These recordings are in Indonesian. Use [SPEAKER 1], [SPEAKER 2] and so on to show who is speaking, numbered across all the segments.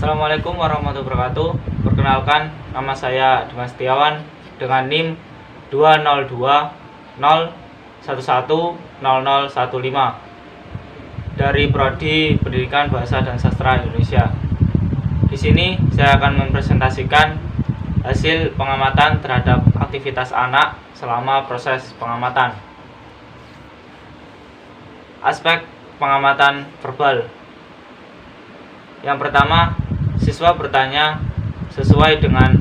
[SPEAKER 1] Assalamualaikum warahmatullahi wabarakatuh. Perkenalkan, nama saya Dimas Setiawan dengan NIM 20201100015 dari Prodi Pendidikan Bahasa dan Sastra Indonesia. Di sini saya akan mempresentasikan hasil pengamatan terhadap aktivitas anak selama proses pengamatan. Aspek pengamatan verbal. Yang pertama, siswa bertanya sesuai dengan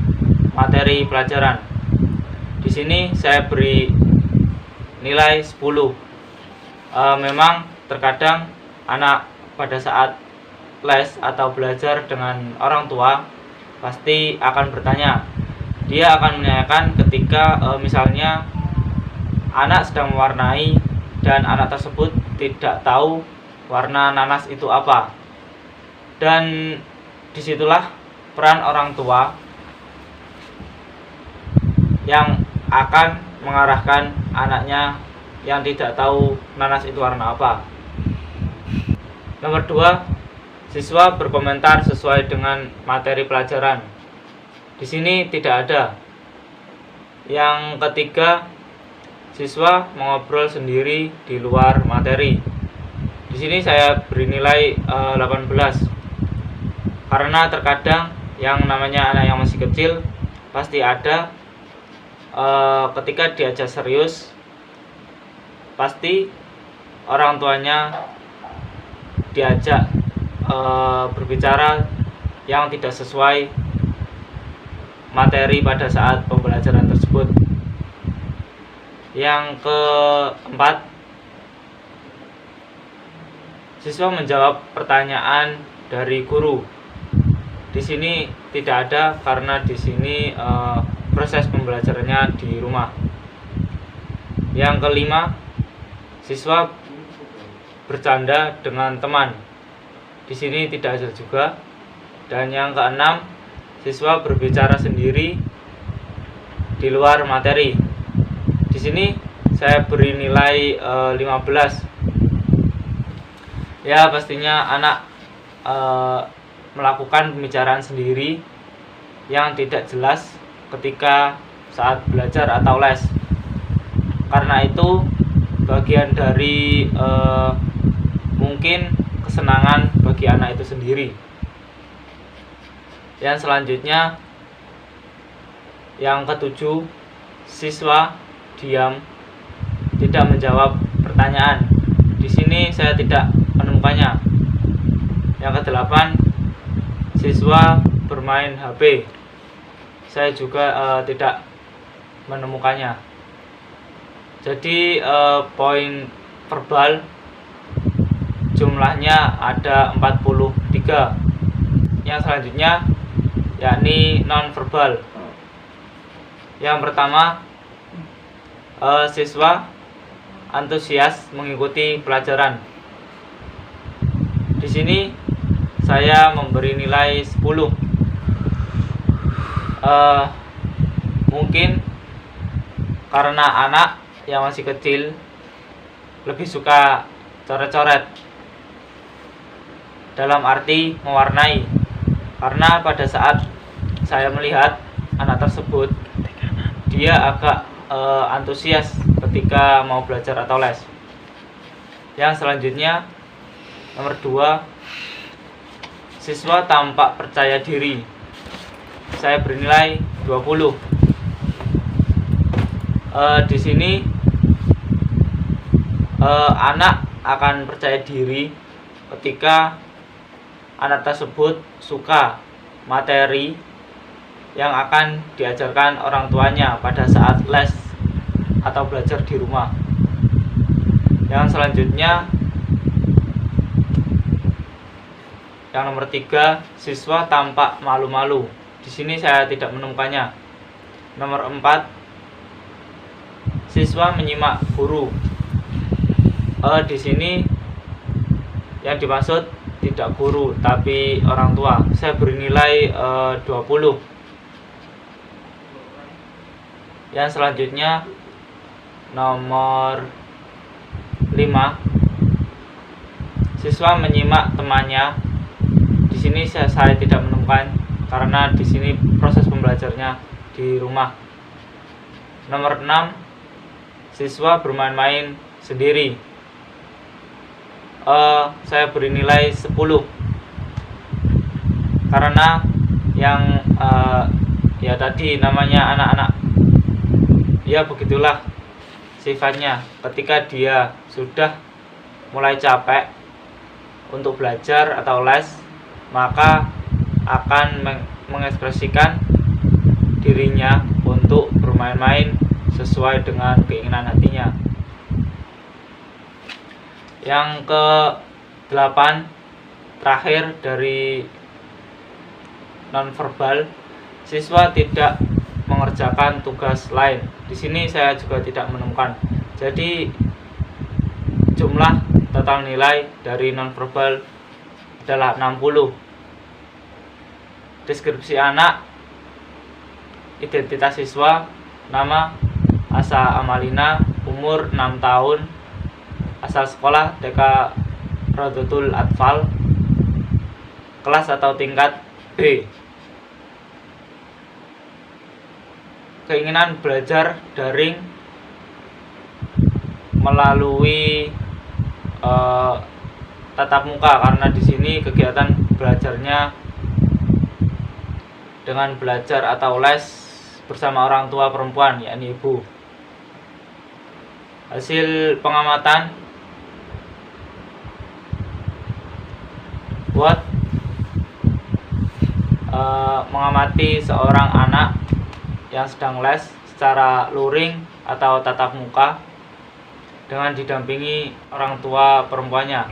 [SPEAKER 1] materi pelajaran. Di sini saya beri nilai 10. Memang terkadang anak pada saat les atau belajar dengan orang tua pasti akan bertanya. Dia akan menanyakan ketika misalnya anak sedang mewarnai dan anak tersebut tidak tahu warna nanas itu apa. Dan disitulah peran orang tua yang akan mengarahkan anaknya yang tidak tahu nanas itu warna apa. Nomor 2, siswa berkomentar sesuai dengan materi pelajaran. Di sini tidak ada. Yang ketiga, siswa mengobrol sendiri di luar materi. Di sini saya beri nilai 18. Karena terkadang yang namanya anak yang masih kecil pasti ada ketika diajak serius pasti orang tuanya diajak berbicara yang tidak sesuai materi pada saat pembelajaran tersebut. Yang keempat, siswa menjawab pertanyaan dari guru. Di sini tidak ada karena di sini proses pembelajarannya di rumah. Yang kelima, siswa bercanda dengan teman. Di sini tidak ada juga. Dan yang keenam, siswa berbicara sendiri di luar materi. Di sini saya beri nilai 15. Ya, pastinya anak melakukan pembicaraan sendiri yang tidak jelas ketika saat belajar atau les. Karena itu bagian dari mungkin kesenangan bagi anak itu sendiri. Yang selanjutnya, yang ketujuh, siswa diam, tidak menjawab pertanyaan. Di sini saya tidak menemukannya. Yang kedelapan, siswa bermain HP. Saya juga tidak menemukannya. Jadi poin verbal jumlahnya ada 43. Yang selanjutnya yakni non verbal. Yang pertama, siswa antusias mengikuti pelajaran. Di sini saya memberi nilai 10. Mungkin karena anak yang masih kecil lebih suka coret-coret, dalam arti mewarnai. Karena pada saat saya melihat anak tersebut, dia agak antusias ketika mau belajar atau les. Yang selanjutnya, nomor 2, siswa tampak percaya diri. Saya bernilai 20. Di sini anak akan percaya diri ketika anak tersebut suka materi yang akan diajarkan orang tuanya pada saat les atau belajar di rumah. Yang selanjutnya, yang nomor 3, siswa tampak malu-malu. Di sini saya tidak menemukannya. Nomor 4, siswa menyimak guru. Di sini yang dimaksud tidak guru tapi orang tua. Saya beri nilai 20. Yang selanjutnya nomor 5, siswa menyimak temannya. Di sini saya tidak menemukan karena di sini proses pembelajarnya di rumah. Nomor 6, siswa bermain-main sendiri. Saya beri nilai 10 karena yang ya tadi namanya anak-anak, ya begitulah sifatnya. Ketika dia sudah mulai capek untuk belajar atau les, maka akan mengekspresikan dirinya untuk bermain-main sesuai dengan keinginan hatinya. Yang ke-8 terakhir dari nonverbal, siswa tidak mengerjakan tugas lain. Di sini saya juga tidak menemukan. Jadi jumlah total nilai dari nonverbal adalah 60. Deskripsi anak, identitas siswa, nama Asa Amalina, umur 6 tahun, asal sekolah TK Rodotul Atfal, kelas atau tingkat B. Keinginan belajar daring melalui tatap muka, karena di sini kegiatan belajarnya dengan belajar atau les bersama orang tua perempuan, yakni ibu. Hasil pengamatan, buat mengamati seorang anak yang sedang les secara luring atau tatap muka dengan didampingi orang tua perempuannya.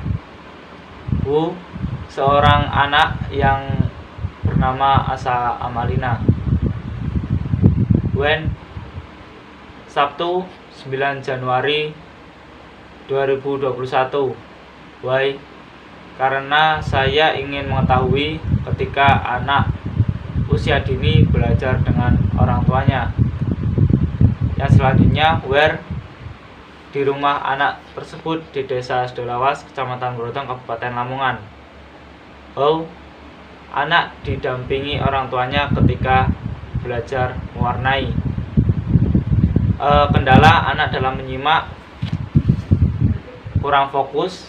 [SPEAKER 1] Bu, seorang anak yang bernama Asa Amalina. When, Sabtu 9 Januari 2021. Why? Karena saya ingin mengetahui ketika anak usia dini belajar dengan orang tuanya. Yang selanjutnya, where, di rumah anak tersebut di Desa Sedolawas, Kecamatan Brodong, Kabupaten Lamongan. How, anak didampingi orang tuanya ketika belajar mewarnai. Kendala, anak dalam menyimak kurang fokus.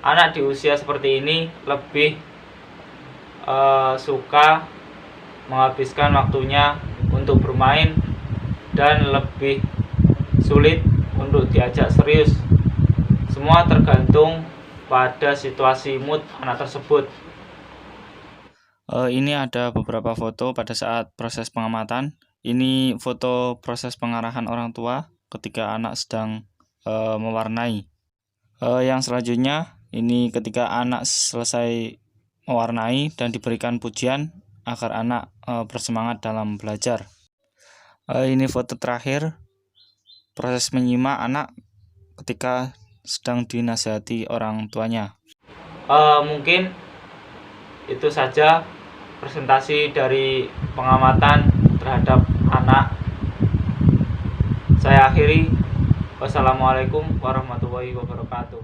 [SPEAKER 1] Anak di usia seperti ini lebih suka menghabiskan waktunya untuk bermain dan lebih sulit untuk diajak serius. Semua tergantung pada situasi mood anak tersebut. Ini ada beberapa foto pada saat proses pengamatan. Ini foto proses pengarahan orang tua ketika anak sedang mewarnai. Yang selanjutnya, ini ketika anak selesai mewarnai dan diberikan pujian agar anak bersemangat dalam belajar. Ini foto terakhir, proses menyimak anak ketika sedang dinasihati orang tuanya. Mungkin itu saja presentasi dari pengamatan terhadap anak. Saya akhiri. Wassalamualaikum warahmatullahi wabarakatuh.